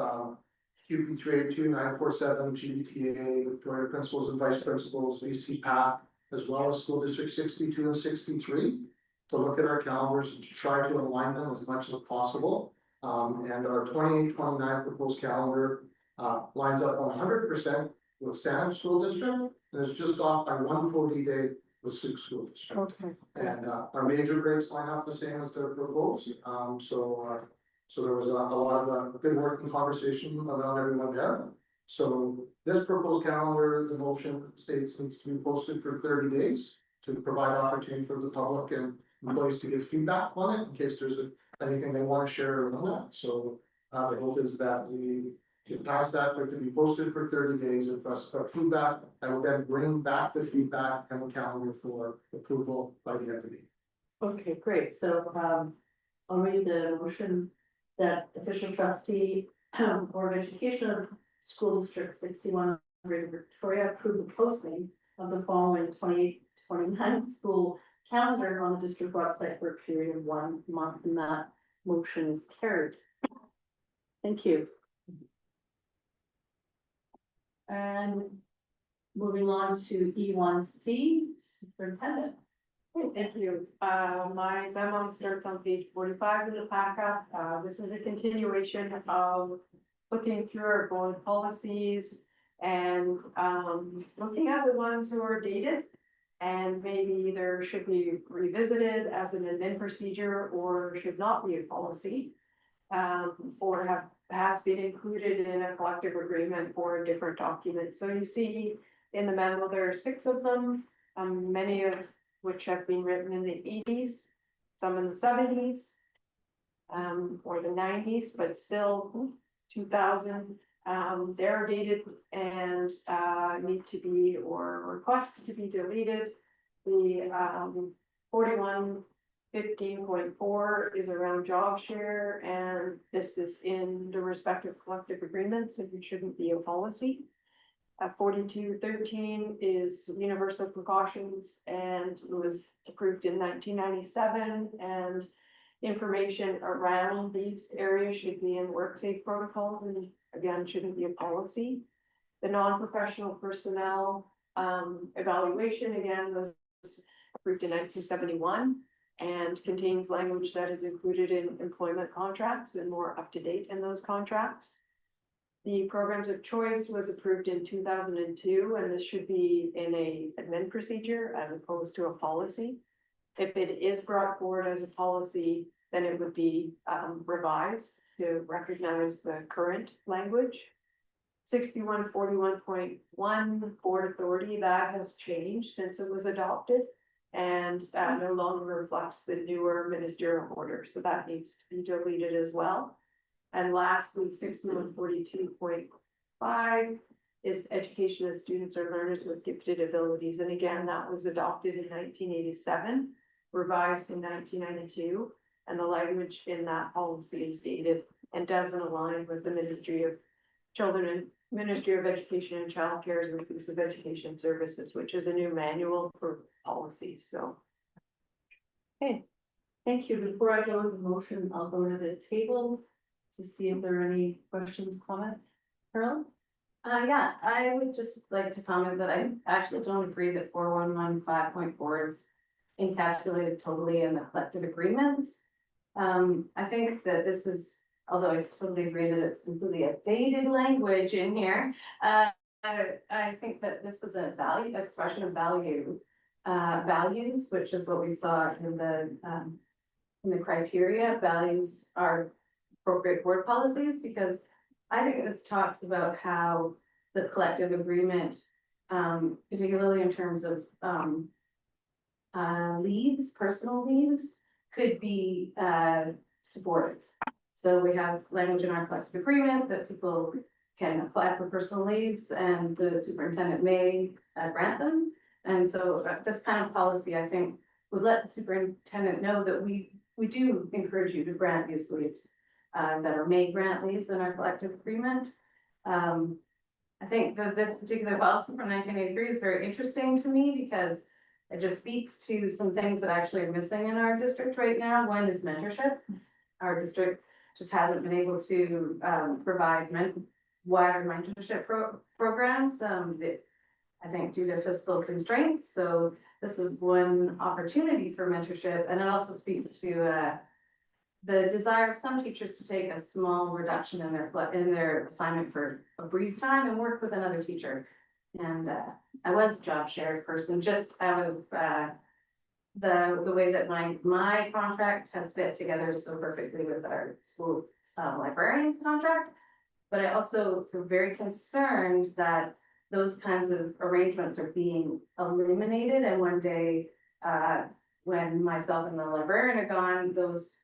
S4: QP 382-947, GBTA, Victoria Principals and Vice Principals, VC PAC, as well as School District 62 and 63, to look at our calendars and to try to align them as much as possible. And our 28-29 proposed calendar lines up 100% with Salem School District, and is just off by 1 voting day with Sioux School District.
S2: Okay.
S4: And our major breaks line up the same as they're proposed. So there was a lot of good work and conversation around everyone there. So this proposed calendar, the motion states needs to be posted for 30 days to provide opportunity for the public and employees to give feedback on it in case there's anything they want to share around that. So the hope is that we can pass that for it to be posted for 30 days and for us for feedback. I will then bring back the feedback and the calendar for approval by the end of the meeting.
S2: Okay, great. So, I'll read the motion that official trustee Board of Education of School District 61 Greater Victoria approve the posting of the following 28-29 school calendar on the district website for a period of 1 month, and that motion is carried. Thank you. And moving on to E1C, superintendent.
S1: Thank you. My memo starts on page 45 of the packet. This is a continuation of looking through our board policies and, looking at the ones who are dated. And maybe either should be revisited as an admin procedure or should not be a policy. Or has been included in a collective agreement for a different document. So you see in the memo, there are 6 of them, many of which have been written in the 80s, some in the 70s, or the 90s, but still 2000. They're dated and need to be or requested to be deleted. The 4115.4 is around job share, and this is in the respective collective agreements, and it shouldn't be a policy. 4213 is universal precautions and was approved in 1997, and information around these areas should be in WorkSafe protocols and again shouldn't be a policy. The non-professional personnel evaluation again was approved in 1971 and contains language that is included in employment contracts and more up to date in those contracts. The programs of choice was approved in 2002, and this should be in a admin procedure as opposed to a policy. If it is brought forward as a policy, then it would be revised to recognize the current language. 6141.1 Board Authority, that has changed since it was adopted and no longer reflects the newer ministerial order, so that needs to be deleted as well. And lastly, 6142.5 is education of students or learners with gifted abilities. And again, that was adopted in 1987, revised in 1992. And the language in that policy is dated and doesn't align with the Ministry of Children and Ministry of Education and Child Care's Inclusive Education Services, which is a new manual for policies. So.
S2: Okay, thank you. Before I go to the motion, I'll go to the table to see if there are any questions, comments. Carolyn?
S12: Yeah, I would just like to comment that I actually don't agree that 4115.4
S1: encapsulated totally in the collective agreements. I think that this is, although I totally agree that it's completely outdated language in here. I think that this is a value, expression of value, values, which is what we saw in the criteria. Values are appropriate board policies, because I think this talks about how the collective agreement, particularly in terms of, leaves, personal leaves, could be, supported. So we have language in our collective agreement that people can apply for personal leaves and the superintendent may grant them. And so this kind of policy, I think, would let the superintendent know that we do encourage you to grant these leaves that are may grant leaves in our collective agreement. I think that this particular policy from 1983 is very interesting to me because it just speaks to some things that actually are missing in our district right now. One is mentorship. Our district just hasn't been able to provide wider mentorship programs, I think due to fiscal constraints. So this is one opportunity for mentorship, and it also speaks to the desire of some teachers to take a small reduction in their assignment for a brief time and work with another teacher. And I was a job share person just out of the way that my contract has fit together so perfectly with our school librarian's contract. But I also feel very concerned that those kinds of arrangements are being eliminated, and one day, when myself and the librarian are gone, those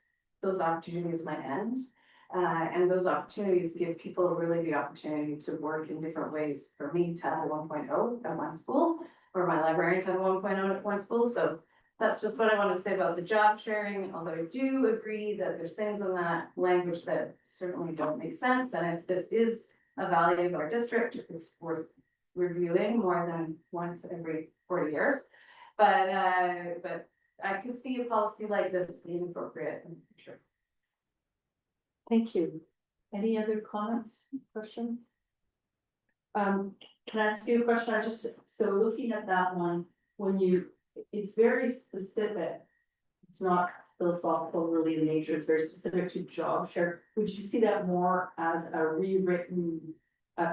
S1: opportunities might end. And those opportunities give people really the opportunity to work in different ways. For me, to have a 1.0 at one school, or my librarian to have a 1.0 at one school. So that's just what I want to say about the job sharing, although I do agree that there's things in that language that certainly don't make sense. And if this is a value of our district, it's worth reviewing more than once every 40 years. But I could see a policy like this being appropriate in the future.
S2: Thank you. Any other comments, questions? Can I ask you a question? So looking at that one, it's very specific. It's not philosophical really in nature, it's very specific to job share. Would you see that more as a rewritten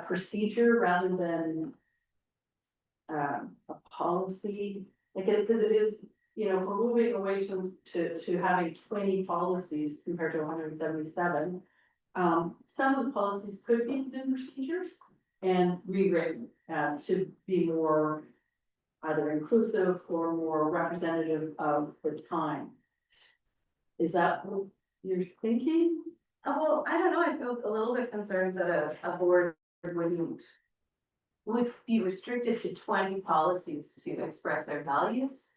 S2: procedure rather than a policy? Like, because it is, if we're moving away to having 20 policies compared to 177, some of the policies could be new procedures and rewritten to be more either inclusive or more representative of the time. Is that what you're thinking?
S1: Well, I don't know, I feel a little bit concerned that a board would be restricted to 20 policies to express their values.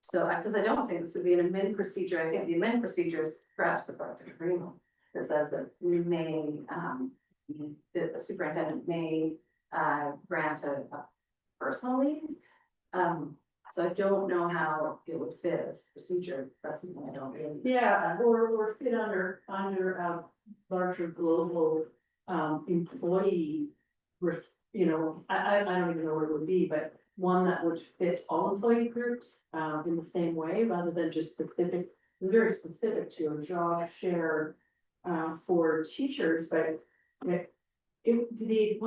S1: So, because I don't think this would be an amend procedure. I think the amend procedure is perhaps the collective agreement that says that we may, the superintendent may grant a personal leave. So I don't know how it would fit as a procedure. That's something I don't really.
S2: Yeah, or fit under a larger global employee. I don't even know what it would be, but one that would fit all employee groups in the same way, rather than just very specific to a job share for teachers. But one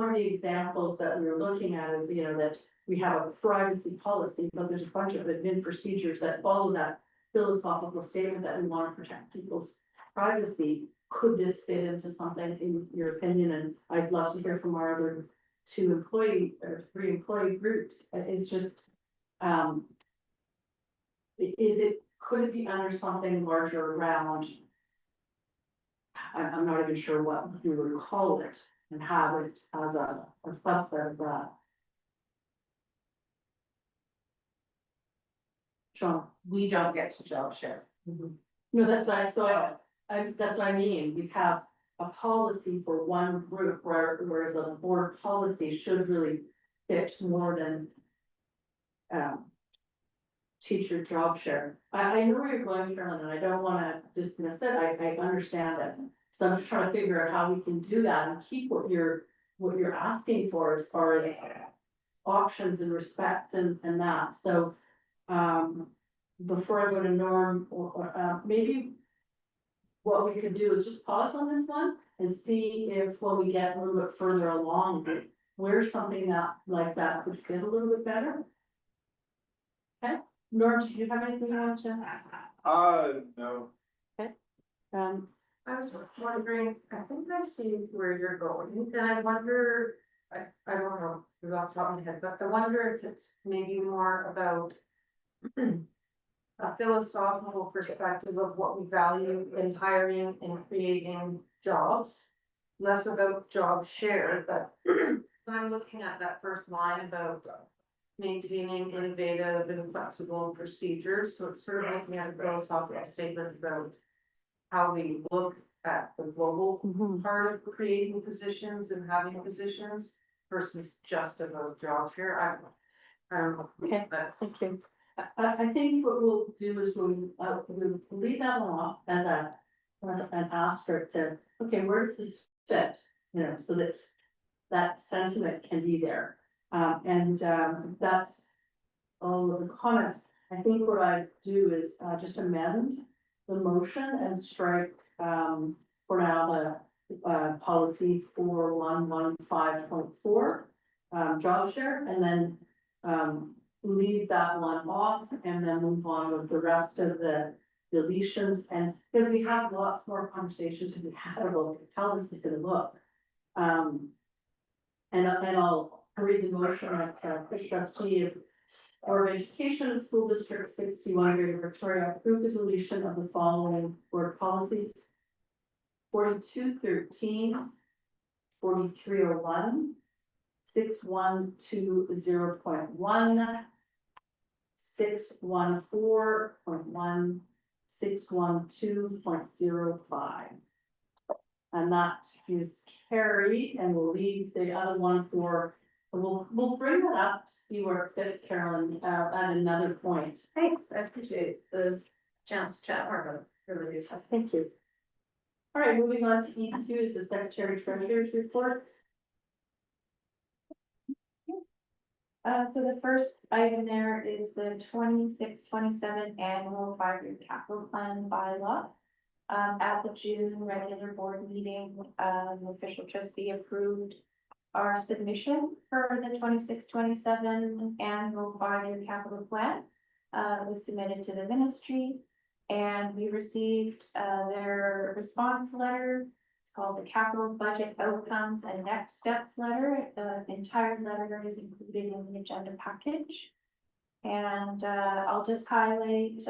S2: of the examples that we were looking at is, that we have a privacy policy, but there's a bunch of admin procedures that follow that philosophical statement that we want to protect people's privacy. Could this fit into something in your opinion? And I'd love to hear from our other three employee groups. It's just, could it be under something larger around? I'm not even sure what we would call it and have it as a subset of that. Sean,
S1: We don't get to job share.
S2: no, that's right. So that's what I mean. We have a policy for one group, whereas a board policy should really fit more than teacher job share. I know where you're going, Carolyn, and I don't want to dismiss it. I understand it. So I'm just trying to figure out how we can do that and keep what you're asking for as far as options and respect and that. So before I go to Norm, maybe what we could do is just pause on this one and see if when we get a little bit further along, where's something that, like that could fit a little bit better? Okay, Norm, do you have anything you want to?
S3: No.
S1: I was just wondering, I think I see where you're going, and I wonder, I don't know, it's off the top of my head, but I wonder if it's maybe more about a philosophical perspective of what we value in hiring and creating jobs, less about job share, but I'm looking at that first line about maintaining innovative and flexible procedures, so it's sort of looking at a philosophical statement about how we look at the global part of creating positions and having positions versus just about job share. I don't know.
S2: Okay.
S1: But
S2: Thank you. I think what we'll do is we'll leave that one off as an asterisk to, okay, where does this fit? You know, so that that sentiment can be there. That's all of the comments. I think what I do is just amend the motion and strike for now the policy 4115.4 job share, and then leave that one off and then move on with the rest of the deletions, and because we have lots more conversation to be had about how this is gonna look. And I'll read the motion at Chris Trustee of Board of Education, School District 61, Greater Victoria, approve the deletion of the following board policies: 4213, 4301, 6120.1, 614.1, 612.05. And that is carried, and we'll leave the other one for, we'll bring that up to see where it fits, Carolyn, at another point.
S1: thanks, I appreciate the chance to chat more about it. Really do.
S2: Thank you. All right, moving on to E2 is the Secretary Treasurer's report.
S10: So the first item there is the 26-27 annual 5-year capital plan bylaw. At the June regular board meeting, the official trustee approved our submission for the 26-27 annual 5-year capital plan. It was submitted to the ministry, and we received their response letter. It's called the Capital Budget Outcomes and Next Steps letter. The entire letter is included in the agenda package. And I'll just highlight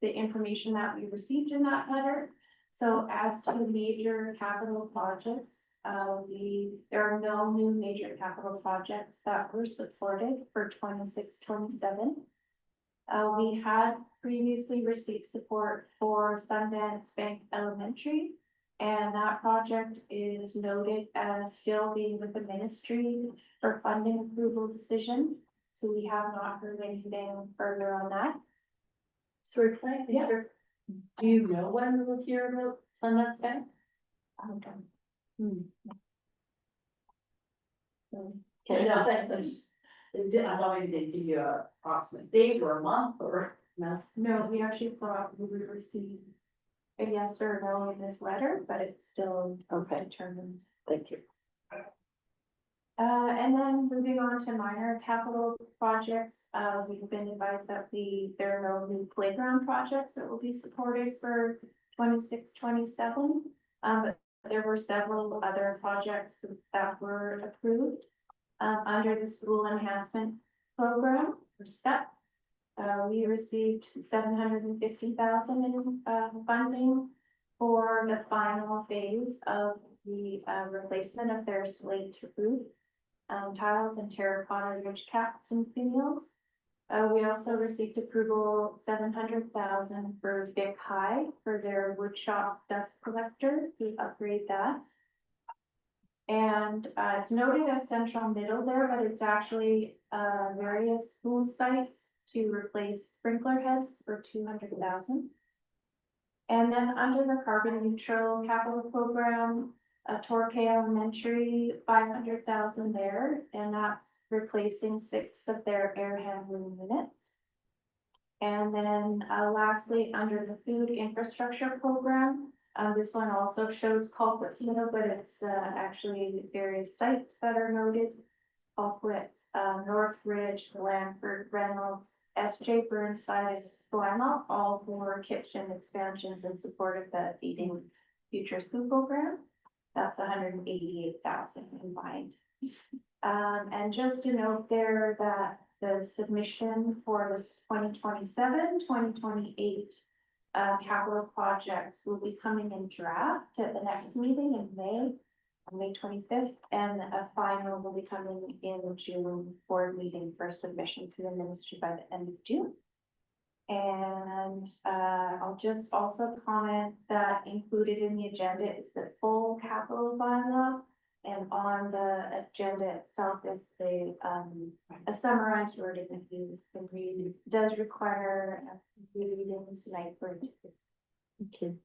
S10: the information that we received in that letter. So as to major capital projects, there are no new major capital projects that were supported for 26-27. We had previously received support for Sundance Bank Elementary, and that project is noted as still being with the ministry for funding approval decision. So we have not heard anything further on that.
S2: Sorry, do you know when we'll hear about Sundance Bank?
S10: Okay.
S2: Okay, no, thanks, I thought maybe they'd give you a approximate date or a month or, no.
S10: No, we actually probably received a yes or no in this letter, but it's still
S2: Okay,
S10: determined.
S2: thank you.
S10: And then moving on to minor capital projects, we've been advised that there are no new playground projects that will be supported for 26-27. But there were several other projects that were approved under the school enhancement program, or STEP. We received $750,000 in funding for the final phase of the replacement of their slate roof, tiles and terracotta ridge caps and finials. We also received approval $700,000 for Vic High for their woodshop dust collector to upgrade that. And it's noted as central middle there, but it's actually various school sites to replace sprinkler heads for $200,000. And then under the carbon neutral capital program, Torquay Elementary, $500,000 there, and that's replacing 6 of their air handling units.
S1: And then lastly, under the food infrastructure program, this one also shows Colquitt-Smithville, but it's actually various sites that are noted. Colquitt, Northridge, Blandford, Reynolds, S.J. Burnside, Squamma, all for kitchen expansions in support of the Feeding Future Food program. That's 188,000 combined. And just to note there that the submission for this 2027-2028 capital projects will be coming in draft at the next meeting in May, on May 25th, and a final will be coming in June board meeting for submission to the ministry by the end of June. And I'll just also comment that included in the agenda is the full capital bylaw. And on the agenda itself is the a summarized version if you can read. It does require readings tonight for it.
S2: Thank you.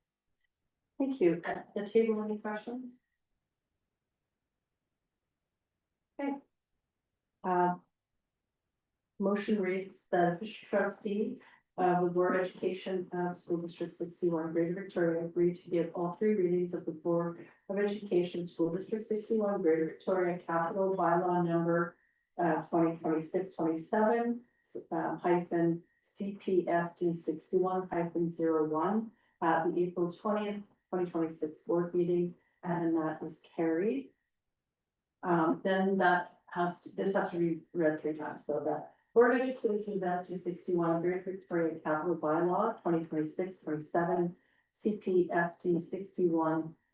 S2: Thank you. At the table, any questions? Okay. Motion reads that official trustee with Board of Education, School District 61, Greater Victoria, agreed to give all three readings of the Board of Education, School District 61, Greater Victoria Capital Bylaw number 2026-27 hyphen CPSD 61-01 at the April 20th, 2026 board meeting, and that is carried. Then that this has to be read 3 times, so that Board of Education Investee 61, Greater Victoria Capital Bylaw 2026-27, CPSD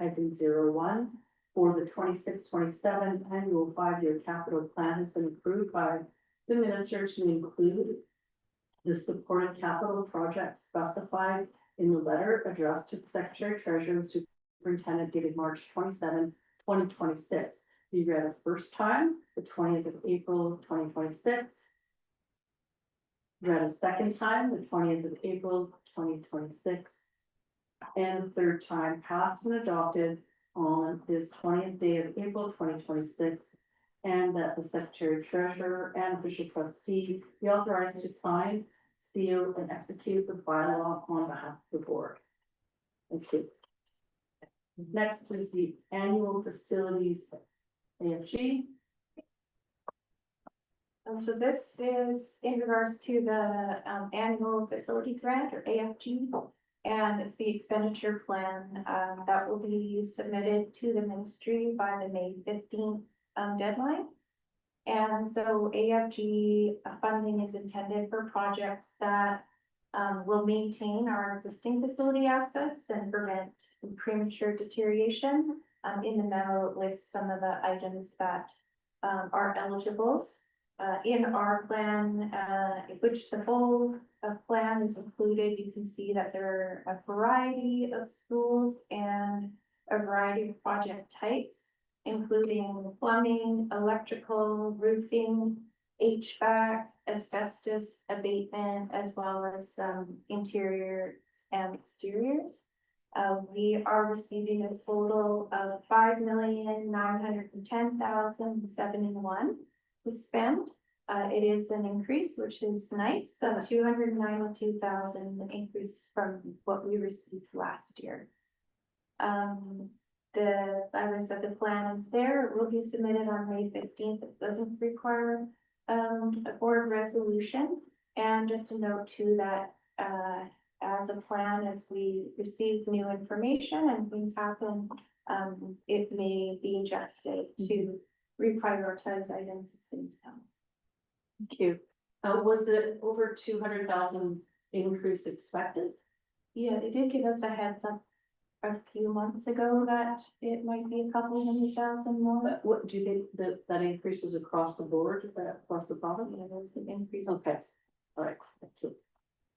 S2: 61-01 for the 26-27 annual 5-year capital plan has been approved by the minister to include the supported capital projects specified in the letter addressed to the Secretary Treasurer and Superintendent dated March 27, 2026. Be read a first time, the 20th of April, 2026. Read a second time, the 20th of April, 2026. And the third time, passed and adopted on this 20th day of April, 2026. And that the Secretary Treasurer and official trustee be authorized to sign, seal, and execute the bylaw on behalf of the board. Thank you. Next is the annual facilities AFG.
S1: So this is in regards to the annual facility grant or AFG. And it's the expenditure plan that will be submitted to the ministry by the May 15th deadline. And so AFG funding is intended for projects that will maintain our existing facility assets and prevent premature deterioration. In the memo, it lists some of the items that are eligible. In our plan, which the full plan is included, you can see that there are a variety of schools and a variety of project types, including plumbing, electrical, roofing, HVAC, asbestos abatement, as well as interiors and exteriors. We are receiving a total of $5,910,071 to spend. It is an increase, which is nice, so 292,000 increase from what we received last year. As I said, the plan is there. It will be submitted on May 15th. It doesn't require a board resolution. And just a note too that as a plan, as we receive new information and things happen, it may be adjusted to reprioritize items as things come.
S2: Thank you. Was the over 200,000 increase expected?
S1: Yeah, they did give us a heads up a few months ago that it might be a couple $100,000 more.
S2: But what do you think that increase was across the board, across the province?
S1: Yeah, there was an increase.
S2: Okay, all right, thank you.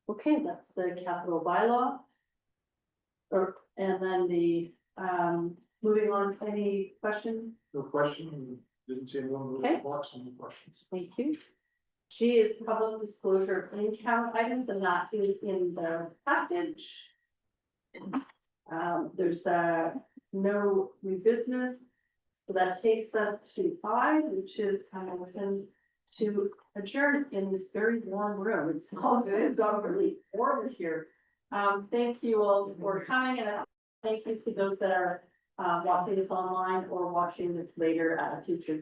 S2: Okay, that's the capital bylaw. And then the moving on, any questions?
S4: No question, didn't see anyone move
S2: Okay.
S4: the box, any questions?
S2: Thank you. G is public disclosure of income items and that is in the package. There's no new business. So that takes us to 5, which is kind of to adjourn in this very warm room. It's also really warm here. Thank you all for coming, and thank you to those that are watching this online or watching this later at a future date.